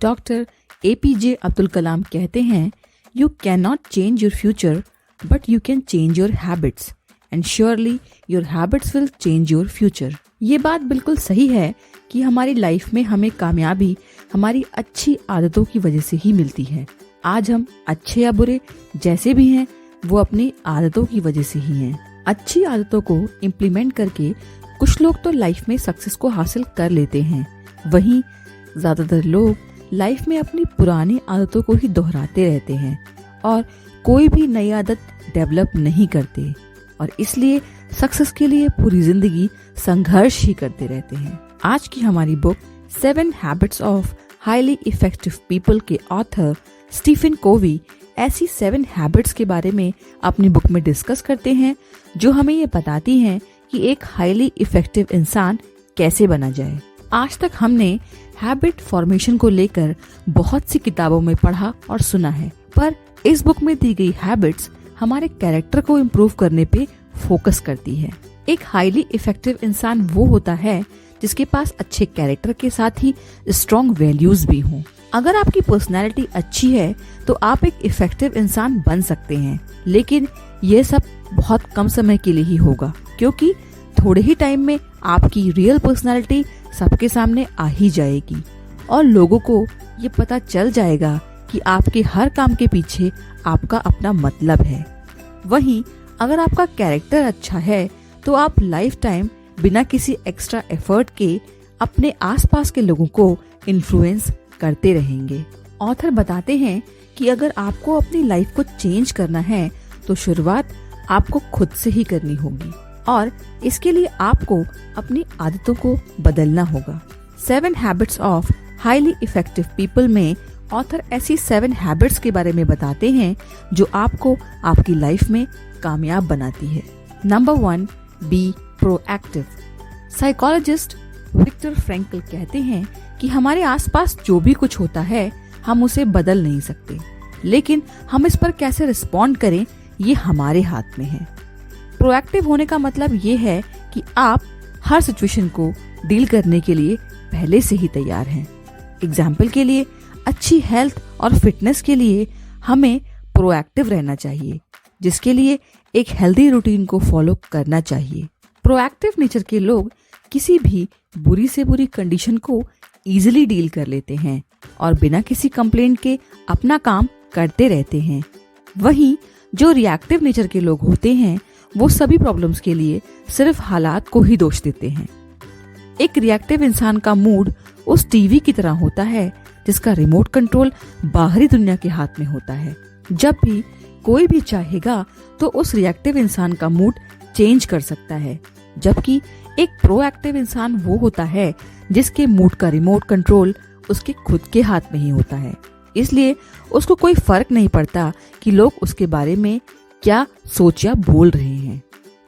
Doctor APJ Abdul Kalam कहते हैं, you can not change your future but you can change your habits and surely your habits will change your future. ये बात बिल्कुल सही है कि हमारी लाइफ में हमें कामयाबी हमारी अच्छी आदतों की वजह से ही मिलती है। आज हम अच्छे या बुरे जैसे भी हैं वो अपनी आदतों की वजह से ही हैं। अच्छी आदतों को इम्प्लीमेंट करके कुछ लोग तो लाइफ में सक्सेस को हासिल कर लेते हैं, वहीं ज्यादातर लोग लाइफ में अपनी पुरानी आदतों को ही दोहराते रहते हैं और कोई भी नई आदत डेवलप नहीं करते और इसलिए सक्सेस के लिए पूरी जिंदगी संघर्ष ही करते रहते हैं। आज की हमारी book 7 habits of highly effective people के ऑथर स्टीफन कोवी ऐसी 7 हैबिट्स के बारे में अपनी बुक में डिस्कस करते हैं जो हमें ये बताती हैं कि एक हाईली इफेक्टिव इंसान कैसे बना जाए। आज तक हमने हैबिट फॉर्मेशन को लेकर बहुत सी किताबों में पढ़ा और सुना है, पर इस बुक में दी गई हैबिट्स हमारे कैरेक्टर को इम्प्रूव करने पे फोकस करती है। एक हाईली इफेक्टिव इंसान वो होता है जिसके पास अच्छे कैरेक्टर के साथ ही स्ट्रॉन्ग वैल्यूज भी हों। अगर आपकी पर्सनैलिटी अच्छी है तो आप एक इफेक्टिव इंसान बन सकते हैं, लेकिन ये सब बहुत कम समय के लिए ही होगा, क्योंकि थोड़े ही टाइम में आपकी रियल पर्सनैलिटी सबके सामने आ ही जाएगी और लोगों को ये पता चल जाएगा कि आपके हर काम के पीछे आपका अपना मतलब है। वहीं अगर आपका कैरेक्टर अच्छा है तो आप लाइफ टाइम बिना किसी एक्स्ट्रा एफर्ट के अपने आसपास के लोगों को इन्फ्लुएंस करते रहेंगे। ऑथर बताते हैं कि अगर आपको अपनी लाइफ को चेंज करना है तो शुरुआत आपको खुद से ही करनी होगी और इसके लिए आपको अपनी आदतों को बदलना होगा। 7 habits of highly effective people में ऑथर ऐसी 7 हैबिट्स के बारे में बताते हैं जो आपको आपकी लाइफ में कामयाब बनाती है। Number 1, be proactive. Psychologist Victor Frankl कहते हैं कि हमारे आसपास जो भी कुछ होता है हम उसे बदल नहीं सकते, लेकिन हम इस पर कैसे रिस्पॉन्ड करें ये हमारे हाथ में है। प्रोएक्टिव होने का मतलब ये है कि आप हर सिचुएशन को डील करने के लिए पहले से ही तैयार हैं। एग्जाम्पल के लिए अच्छी हेल्थ और फिटनेस के लिए हमें प्रोएक्टिव रहना चाहिए, जिसके लिए एक हेल्दी रूटीन को फॉलो करना चाहिए। प्रोएक्टिव नेचर के लोग किसी भी बुरी से बुरी कंडीशन को इजीली डील कर लेते हैं और बिना किसी कंप्लेंट के अपना काम करते रहते हैं। वहीं जो रिएक्टिव नेचर के लोग होते हैं वो सभी प्रॉब्लम्स के लिए सिर्फ हालात को ही दोष देते हैं। एक रिएक्टिव इंसान का मूड उस टीवी की तरह होता है जिसका रिमोट कंट्रोल बाहरी दुनिया के हाथ में होता है। जब भी कोई भी चाहेगा तो उस रिएक्टिव इंसान का मूड चेंज कर सकता है, जबकि एक प्रोएक्टिव इंसान वो होता है जिसके मूड का रिमोट कंट्रोल उसके खुद के हाथ में ही होता है। इसलिए उसको कोई फर्क नहीं पड़ता कि लोग उसके बारे में क्या सोच या बोल रहे हैं।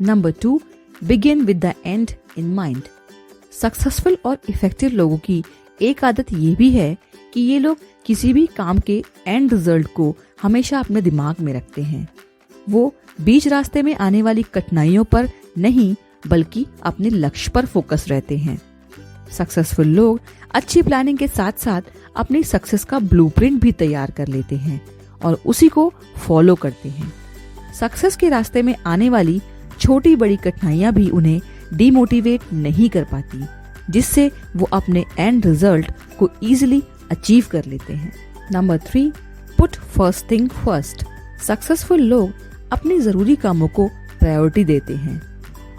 Number 2, begin with the and in mind. Successful और इफेक्टिव लोगों की एक आदत ये भी है कि ये लोग किसी भी काम के एंड रिजल्ट को हमेशा अपने दिमाग में रखते हैं। वो बीच रास्ते में आने वाली कठिनाइयों पर नहीं बल्कि अपने लक्ष्य पर फोकस रहते हैं। सक्सेसफुल लोग अच्छी प्लानिंग के साथ साथ अपनी सक्सेस का ब्लूप्रिंट भी तैयार कर लेते हैं और उसी को फॉलो करते हैं। सक्सेस के रास्ते में आने वाली छोटी बड़ी कठिनाइयां भी उन्हें डिमोटिवेट नहीं कर पाती, जिससे वो अपने एंड रिजल्ट को इजीली अचीव कर लेते हैं। Number 3, put first thing first. Successful लोग अपने जरूरी कामों को प्रायोरिटी देते हैं।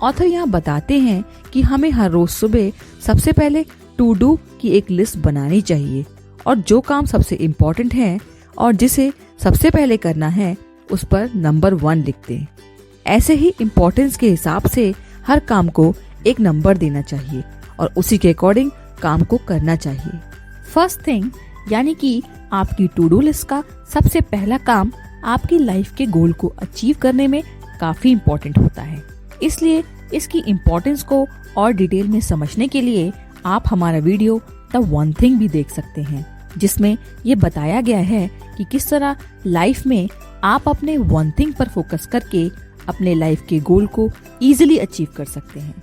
ऑथर यहाँ बताते हैं कि हमें हर रोज सुबह सबसे पहले टू डू की एक लिस्ट बनानी चाहिए और जो काम सबसे इम्पोर्टेंट है और जिसे सबसे पहले करना है उस पर नंबर 1 लिख दें। ऐसे ही इम्पोर्टेंस के हिसाब से हर काम को एक नंबर देना चाहिए और उसी के अकॉर्डिंग काम को करना चाहिए। फर्स्ट थिंग यानी कि आपकी टू डू लिस्ट का सबसे पहला काम आपकी लाइफ के गोल को अचीव करने में काफी इम्पोर्टेंट होता है। इसलिए इसकी इम्पोर्टेंस को और डिटेल में समझने के लिए आप हमारा वीडियो द वन थिंग भी देख सकते हैं, जिसमें ये बताया गया है कि किस तरह लाइफ में आप अपने वन थिंग पर फोकस करके अपने लाइफ के गोल को इजीली अचीव कर सकते हैं।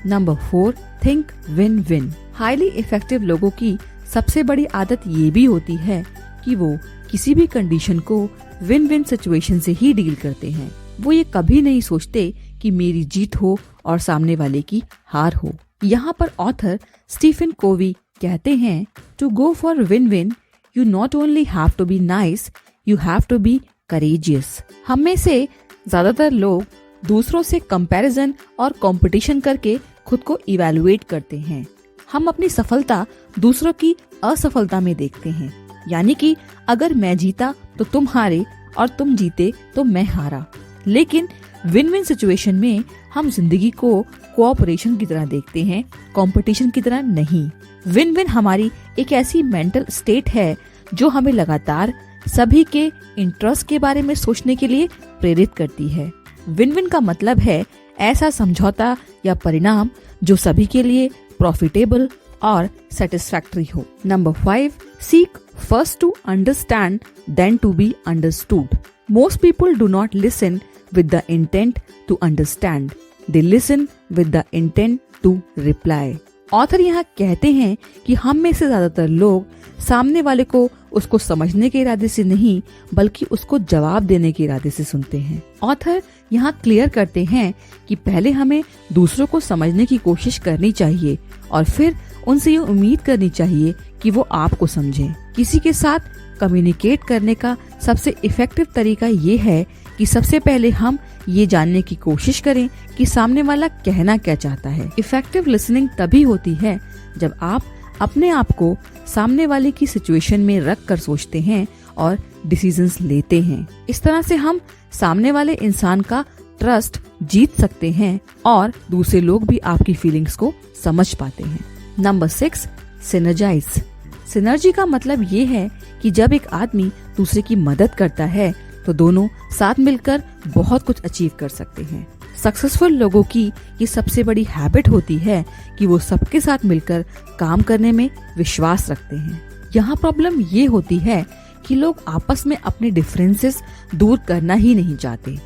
Number 4, think win win. Highly effective लोगों की सबसे बड़ी आदत ये भी होती है कि वो किसी भी कंडीशन को विन विन सिचुएशन से ही डील करते हैं। वो ये कभी नहीं सोचते कि मेरी जीत हो और सामने वाले की हार हो। यहाँ पर ऑथर स्टीफन कोवी कहते हैं, to go for win win you not only have to be nice, you have to be courageous. हम में से ज्यादातर लोग दूसरों से कंपैरिजन और कंपटीशन करके खुद को इवैल्यूएट करते हैं। हम अपनी सफलता दूसरों की असफलता में देखते हैं, यानी कि अगर मैं जीता तो तुम हारे और तुम जीते तो मैं हारा। लेकिन विन विन सिचुएशन में हम जिंदगी को कोऑपरेशन की तरह देखते हैं, कंपटीशन की तरह नहीं। विन विन हमारी एक ऐसी मेंटल स्टेट है जो हमें लगातार सभी के इंटरेस्ट के बारे में सोचने के लिए प्रेरित करती है। विन विन का मतलब है ऐसा समझौता या परिणाम जो सभी के लिए प्रॉफिटेबल और सेटिस्फैक्टरी हो। Number 5, seek first to understand then to be understood. Most people do not listen with the intent to understand, they listen with the intent to reply। Author यहाँ कहते हैं कि हम में से ज्यादातर लोग सामने वाले को उसको समझने के इरादे से नहीं बल्कि उसको जवाब देने के इरादे से सुनते हैं। ऑथर यहाँ क्लियर करते हैं कि पहले हमें दूसरों को समझने की कोशिश करनी चाहिए और फिर उनसे ये उम्मीद करनी चाहिए कि वो आपको समझें। किसी के साथ कम्युनिकेट करने का सबसे इफेक्टिव तरीका ये है कि सबसे पहले हम ये जानने की कोशिश करें कि सामने वाला कहना क्या चाहता है। इफेक्टिव लिसनिंग तभी होती है जब आप अपने आप को सामने वाले की सिचुएशन में रख कर सोचते हैं और डिसीजंस लेते हैं। इस तरह से हम सामने वाले इंसान का ट्रस्ट जीत सकते हैं और दूसरे लोग भी आपकी फीलिंग्स को समझ पाते हैं। Number 6, synergise. सिनर्जी का मतलब ये है कि जब एक आदमी दूसरे की मदद करता है तो दोनों साथ मिलकर बहुत कुछ अचीव कर सकते हैं। सक्सेसफुल लोगों की ये सबसे बड़ी हैबिट होती है कि वो सबके साथ मिलकर काम करने में विश्वास रखते हैं। यहाँ प्रॉब्लम ये होती है कि लोग आपस में अपने डिफरेंसेस दूर करना ही नहीं चाहते,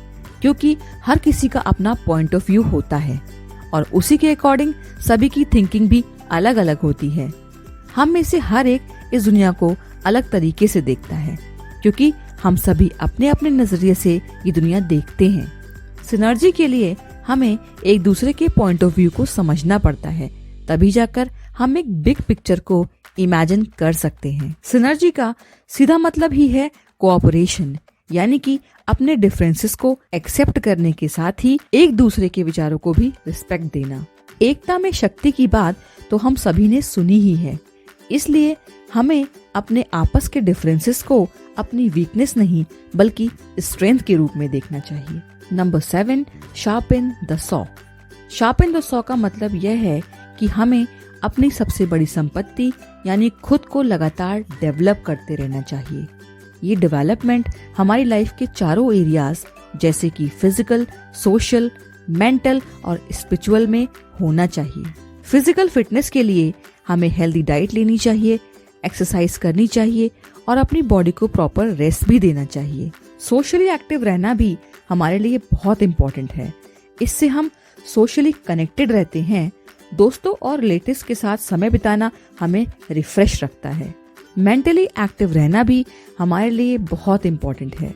क्योंकि हर किसी का अपना पॉइंट ऑफ व्यू होता है और उसी के अकॉर्डिंग सभी की थिंकिंग भी अलग अलग होती है। हम में से हर एक इस दुनिया को अलग तरीके से देखता है, क्योंकि हम सभी अपने अपने नजरिए से ये दुनिया देखते हैं। सिनर्जी के लिए हमें एक दूसरे के पॉइंट ऑफ व्यू को समझना पड़ता है, तभी जाकर हम एक बिग पिक्चर को इमेजिन कर सकते हैं। सिनर्जी का सीधा मतलब ही है कोऑपरेशन, यानी कि अपने डिफरेंसेस को एक्सेप्ट करने के साथ ही एक दूसरे के विचारों को भी रिस्पेक्ट देना। एकता में शक्ति की बात तो हम सभी ने सुनी ही है, इसलिए हमें अपने आपस के डिफरेंसेस को अपनी वीकनेस नहीं बल्कि स्ट्रेंथ के रूप में देखना चाहिए। Number 7, sharpen the saw. Sharpen the saw का मतलब यह है कि हमें अपनी सबसे बड़ी संपत्ति यानी खुद को लगातार डेवलप करते रहना चाहिए। ये डेवलपमेंट हमारी लाइफ के चारों एरियाज जैसे कि फिजिकल, सोशल, मेंटल और स्पिरिचुअल में होना चाहिए। फिजिकल फिटनेस के लिए हमें हेल्दी डाइट लेनी चाहिए, एक्सरसाइज करनी चाहिए और अपनी बॉडी को प्रॉपर रेस्ट भी देना चाहिए। सोशली एक्टिव रहना भी हमारे लिए बहुत इम्पोर्टेंट है। इससे हम सोशली कनेक्टेड रहते हैं। दोस्तों और रिलेटिव्स के साथ समय बिताना हमें रिफ्रेश रखता है। मेंटली एक्टिव रहना भी हमारे लिए बहुत इम्पोर्टेंट है।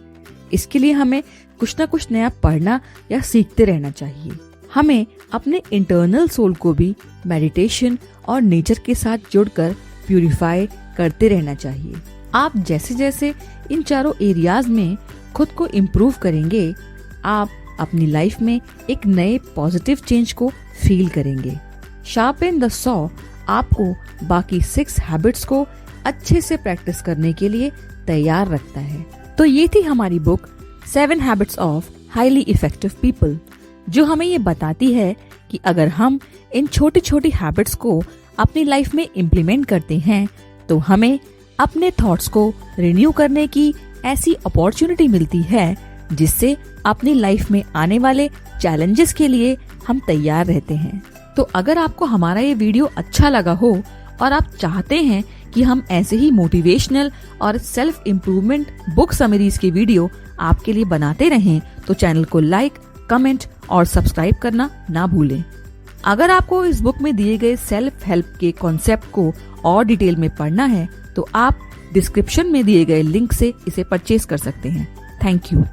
इसके लिए हमें कुछ न कुछ नया पढ़ना या सीखते रहना चाहिए। हमें अपने इंटरनल सोल को भी मेडिटेशन और नेचर के साथ जुड़कर प्यूरिफाई करते रहना चाहिए। आप जैसे जैसे इन चारों एरियाज में खुद को इम्प्रूव करेंगे, आप अपनी लाइफ में एक नए पॉजिटिव चेंज को फील करेंगे। शार्पन द सॉ आपको बाकी 6 हैबिट्स को अच्छे से प्रैक्टिस करने के लिए तैयार रखता है। तो ये थी हमारी book 7 habits of highly effective people, जो हमें ये बताती है कि अगर हम इन छोटी छोटी हैबिट्स को अपनी लाइफ में इम्प्लीमेंट करते हैं तो हमें अपने थॉट्स को रिन्यू करने की ऐसी अपॉर्चुनिटी मिलती है जिससे अपनी लाइफ में आने वाले चैलेंजेस के लिए हम तैयार रहते हैं। तो अगर आपको हमारा ये वीडियो अच्छा लगा हो और आप चाहते हैं कि हम ऐसे ही मोटिवेशनल और सेल्फ इम्प्रूवमेंट बुक समरीज के वीडियो आपके लिए बनाते रहें तो चैनल को लाइक, कमेंट और सब्सक्राइब करना ना भूलें। अगर आपको इस बुक में दिए गए सेल्फ हेल्प के कॉन्सेप्ट को और डिटेल में पढ़ना है तो आप डिस्क्रिप्शन में दिए गए लिंक से इसे परचेज कर सकते हैं। Thank you.